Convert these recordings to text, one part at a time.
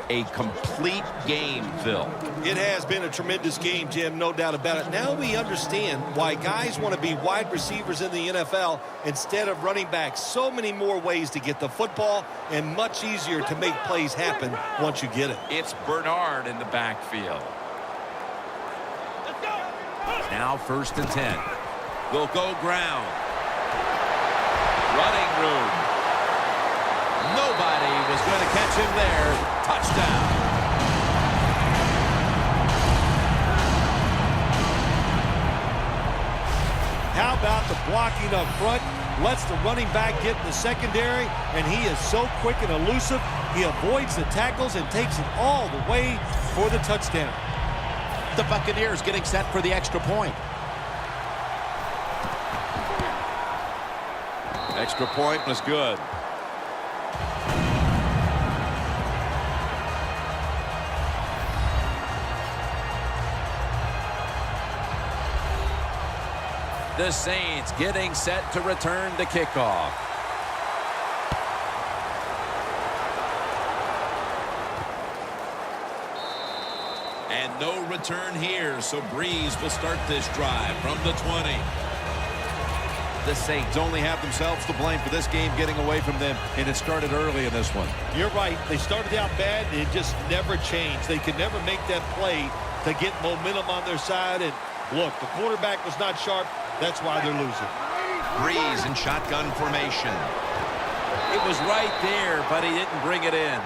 a complete game, Phil. It has been a tremendous game, Jim, no doubt about it. Now we understand why guys want to be wide receivers in the NFL instead of running backs. So many more ways to get the football and much easier to make plays happen once you get it. It's Bernard in the backfield. Now 1st and 10. They'll go ground. Running room. Nobody was going to catch him there. Touchdown. How about the blocking up front? Lets the running back get in the secondary, and he is so quick and elusive. He avoids the tackles and takes it all the way for the touchdown. The Buccaneers getting set for the extra point. Extra point was good. The Saints getting set to return the kickoff. And no return here, so Breeze will start this drive from the 20. The Saints only have themselves to blame for this game getting away from them, and it started early in this one. You're right. They started out bad, and it just never changed. They could never make that play to get momentum on their side. And look, the quarterback was not sharp. That's why they're losing. Breeze in shotgun formation. It was right there, but he didn't bring it in.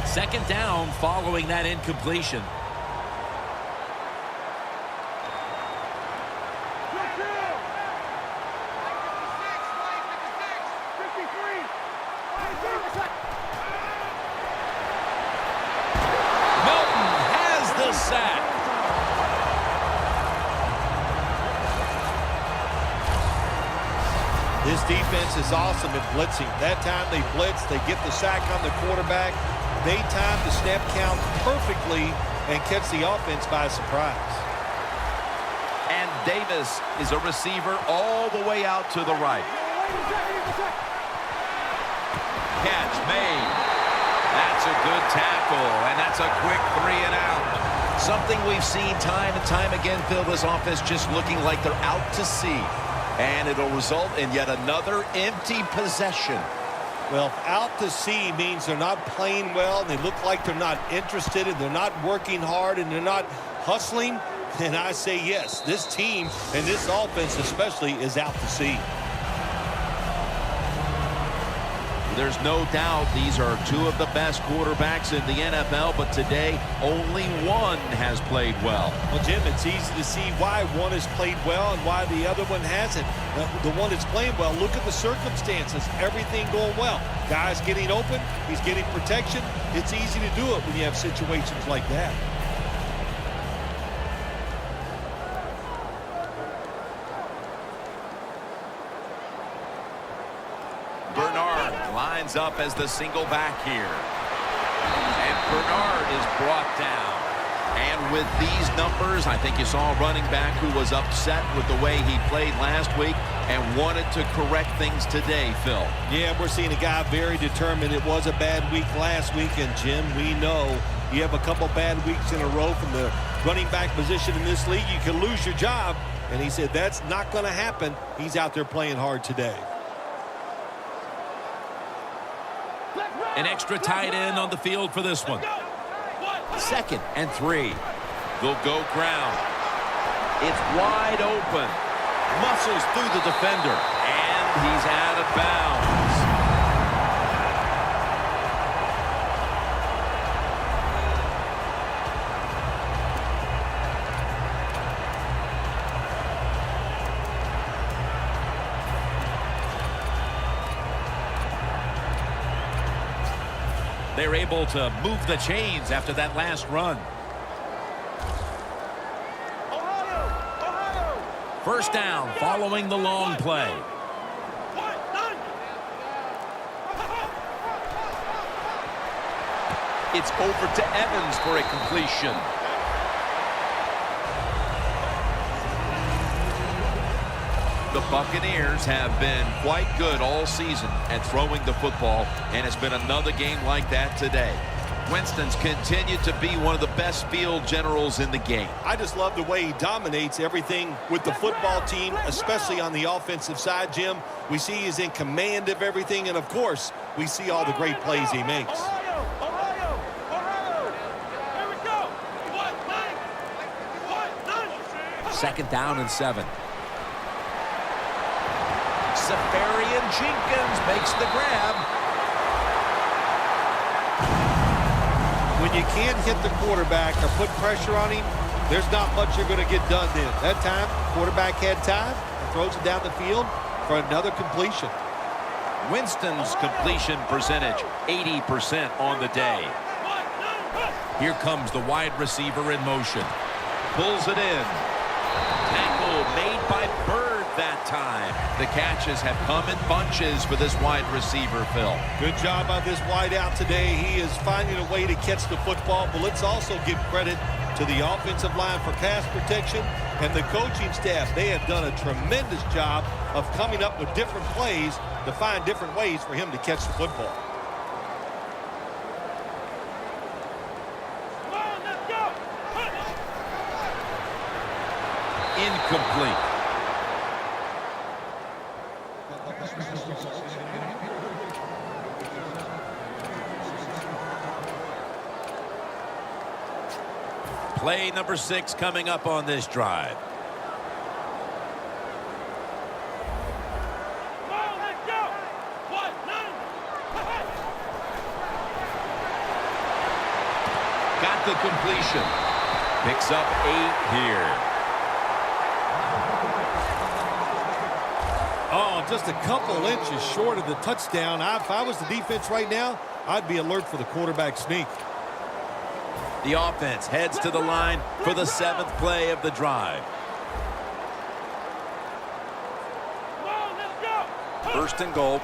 Second down following that incompletion. Milton has the sack. This defense is awesome at blitzing. That time they blitz, they get the sack on the quarterback. They time the snap count perfectly and catch the offense by surprise. And Davis is a receiver all the way out to the right. Catch made. That's a good tackle, and that's a quick 3 and out. Something we've seen time and time again, Phil, this offense just looking like they're out to sea. And it'll result in yet another empty possession. Well, out to sea means they're not playing well, and they look like they're not interested, and they're not working hard, and they're not hustling. And I say yes, this team and this offense especially is out to sea. There's no doubt these are two of the best quarterbacks in the NFL, but today only one has played well. Well, Jim, it's easy to see why one has played well and why the other one hasn't. The one that's playing well, look at the circumstances. Everything going well. Guys getting open. He's getting protection. It's easy to do it when you have situations like that. Bernard lines up as the single back here. And Bernard is brought down. And with these numbers, I think you saw a running back who was upset with the way he played last week and wanted to correct things today, Phil. Yeah, we're seeing a guy very determined. It was a bad week last week, and Jim, we know you have a couple bad weeks in a row from the running back position in this league. You can lose your job. And he said that's not going to happen. He's out there playing hard today. An extra tight end on the field for this one. 2nd and 3. They'll go ground. It's wide open. Muscles through the defender. And he's out of bounds. They're able to move the chains after that last run. First down following the long play. It's over to Evans for a completion. The Buccaneers have been quite good all season at throwing the football, and it's been another game like that today. Winston's continued to be one of the best field generals in the game. I just love the way he dominates everything with the football team, especially on the offensive side, Jim. We see he's in command of everything, and of course, we see all the great plays he makes. Second down and 7. Safarian Jenkins makes the grab. When you can't hit the quarterback or put pressure on him, there's not much you're going to get done then. That time, quarterback had time and throws it down the field for another completion. Winston's completion percentage, 80% on the day. Here comes the wide receiver in motion. Pulls it in. Tackle made by Bird that time. The catches have come in bunches for this wide receiver, Phil. Good job on this wide out today. He is finding a way to catch the football, but let's also give credit to the offensive line for pass protection and the coaching staff. They have done a tremendous job of coming up with different plays to find different ways for him to catch the football. Incomplete. Play number 6 coming up on this drive. Got the completion. Picks up 8 here. Oh, just a couple inches short of the touchdown. If I was the defense right now, I'd be alert for the quarterback sneak. The offense heads to the line for the 7th play of the drive. First and goal.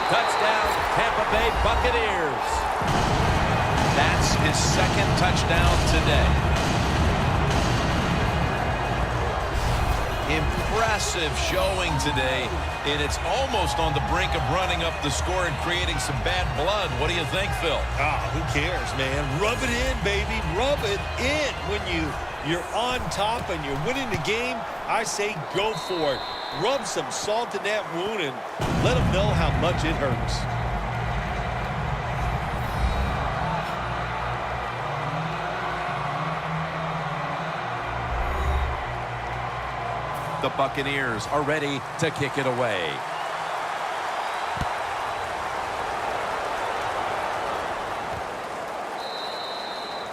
Touchdown, Tampa Bay Buccaneers. That's his 2nd touchdown today. Impressive showing today, and it's almost on the brink of running up the score and creating some bad blood. What do you think, Phil? Who cares, man? Rub it in, baby. Rub it in. When you're on top and you're winning the game, I say go for it. Rub some salt in that wound and let them know how much it hurts. The Buccaneers are ready to kick it away.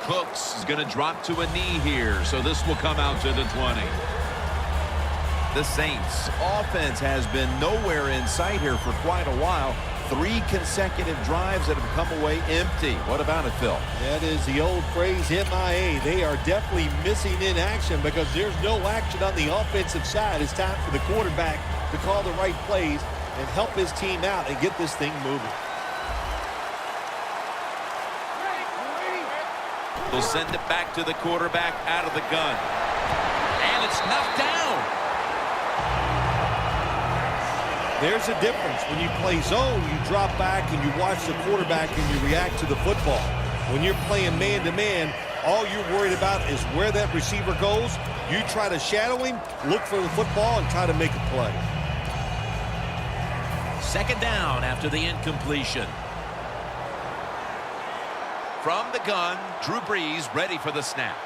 Cooks is going to drop to a knee here, so this will come out to the 20. The Saints' offense has been nowhere in sight here for quite a while. 3 consecutive drives that have come away empty. What about it, Phil? That is the old phrase, MIA. They are definitely missing in action because there's no action on the offensive side. It's time for the quarterback to call the right plays and help his team out and get this thing moving. They'll send it back to the quarterback out of the gun. And it's knocked down. There's a difference. When you play zone, you drop back and you watch the quarterback and you react to the football. When you're playing man-to-man, all you're worried about is where that receiver goes. You try to shadow him, look for the football, and try to make a play. 2nd down after the incompletion. From the gun, Drew Brees ready for the snap.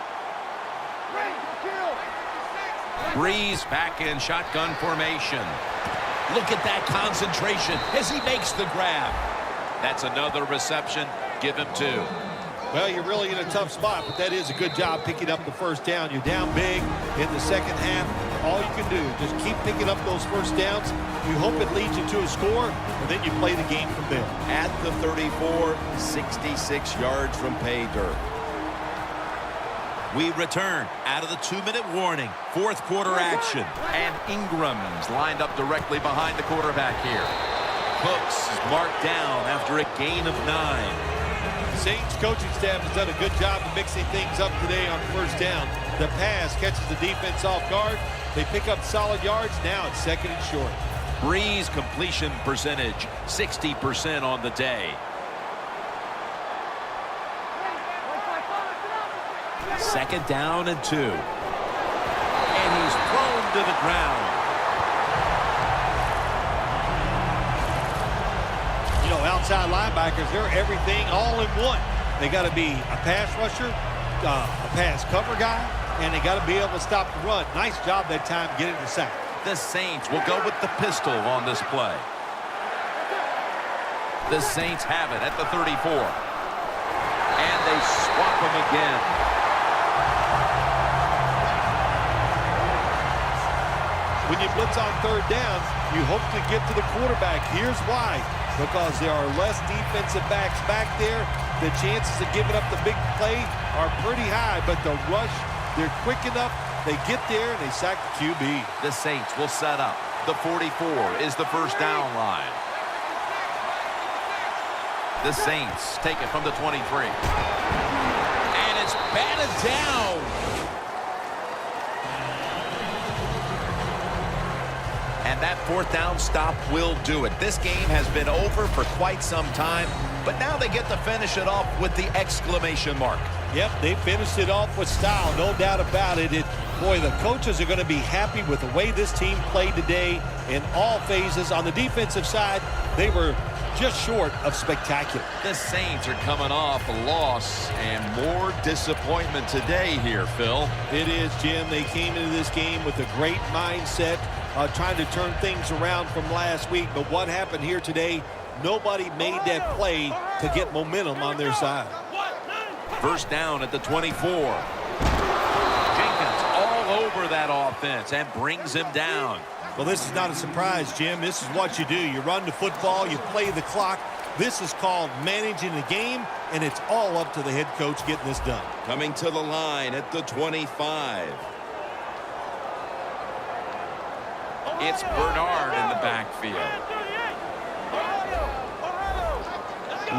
Brees back in shotgun formation. Look at that concentration as he makes the grab. That's another reception. Give him 2. Well, you're really in a tough spot, but that is a good job picking up the first down. You're down big in the second half. All you can do, just keep picking up those first downs. You hope it leads you to a score, and then you play the game from there. At the 34, 66 yards from pay dirt. We return out of the 2-minute warning. 4th quarter action. And Ingram's lined up directly behind the quarterback here. Cooks is marked down after a gain of 9. Saints coaching staff has done a good job of mixing things up today on first down. The pass catches the defense off guard. They pick up solid yards. Now it's 2nd and short. Breeze completion percentage, 60% on the day. 2nd down and 2. And he's thrown to the ground. You know, outside linebackers, they're everything all in one. They got to be a pass rusher, a pass cover guy, and they got to be able to stop the run. Nice job that time getting the sack. The Saints will go with the pistol on this play. The Saints have it at the 34. And they swap him again. When you blitz on 3rd down, you hope to get to the quarterback. Here's why. Because there are less defensive backs back there. The chances of giving up the big play are pretty high, but the rush, they're quick enough. They get there, and they sack the QB. The Saints will set up. The 44 is the 1st down line. The Saints take it from the 23. And it's batted down. And that 4th down stop will do it. This game has been over for quite some time, but now they get to finish it off with the exclamation mark. Yep, they finished it off with style, no doubt about it. Boy, the coaches are going to be happy with the way this team played today in all phases. On the defensive side, they were just short of spectacular. The Saints are coming off a loss and more disappointment today here, Phil. It is, Jim. They came into this game with a great mindset, trying to turn things around from last week. But what happened here today, nobody made that play to get momentum on their side. 1st down at the 24. Jenkins all over that offense and brings him down. Well, this is not a surprise, Jim. This is what you do. You run the football, you play the clock. This is called managing the game, and it's all up to the head coach getting this done. Coming to the line at the 25. It's Bernard in the backfield.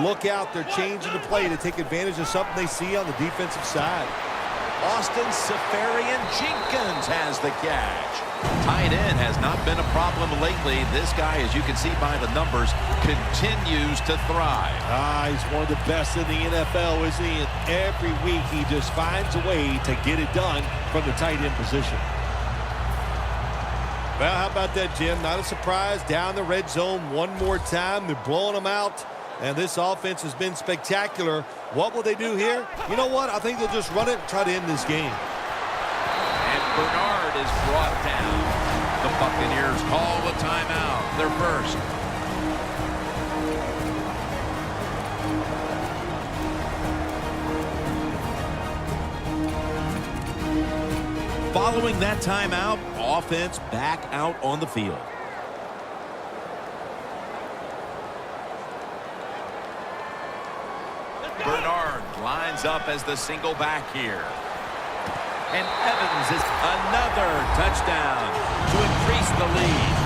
Look out, they're changing the play to take advantage of something they see on the defensive side. Austin Seferian-Jenkins has the catch. Tight end has not been a problem lately. This guy, as you can see by the numbers, continues to thrive. He's one of the best in the NFL, isn't he? And every week he just finds a way to get it done from the tight end position. Well, how about that, Jim? Not a surprise. Down the red zone one more time. They're blowing them out. And this offense has been spectacular. What will they do here? You know what? I think they'll just run it and try to end this game. And Bernard is brought down. The Buccaneers call a timeout. Their first. Following that timeout, offense back out on the field. Bernard lines up as the single back here. And Evans is another touchdown to increase the lead.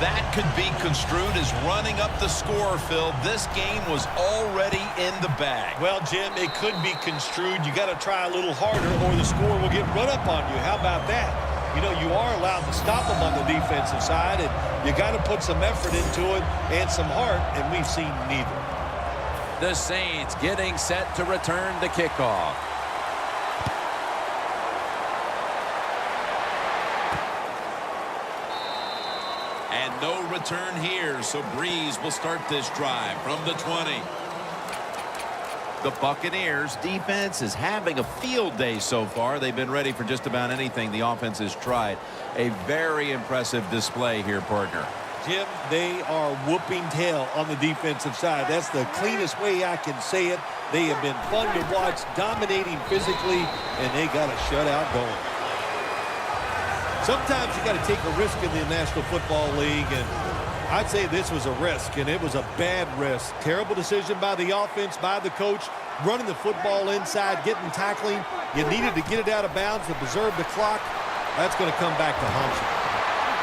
That could be construed as running up the score, Phil. This game was already in the bag. Well, Jim, it could be construed. You got to try a little harder or the score will get run up on you. How about that? You know, you are allowed to stop them on the defensive side, and you got to put some effort into it and some heart, and we've seen neither. The Saints getting set to return the kickoff. And no return here, so Breeze will start this drive from the 20. The Buccaneers defense is having a field day so far. They've been ready for just about anything the offense has tried. A very impressive display here, partner. Jim, they are whooping tail on the defensive side. That's the cleanest way I can say it. They have been fun to watch, dominating physically, and they got a shutout going. Sometimes you got to take a risk in the National Football League, and I'd say this was a risk, and it was a bad risk. Terrible decision by the offense, by the coach, running the football inside, getting tackling. You needed to get it out of bounds to preserve the clock. That's going to come back to haunt you.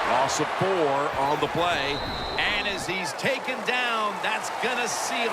Loss of 4 on the play, and as he's taken down, that's going to seal it.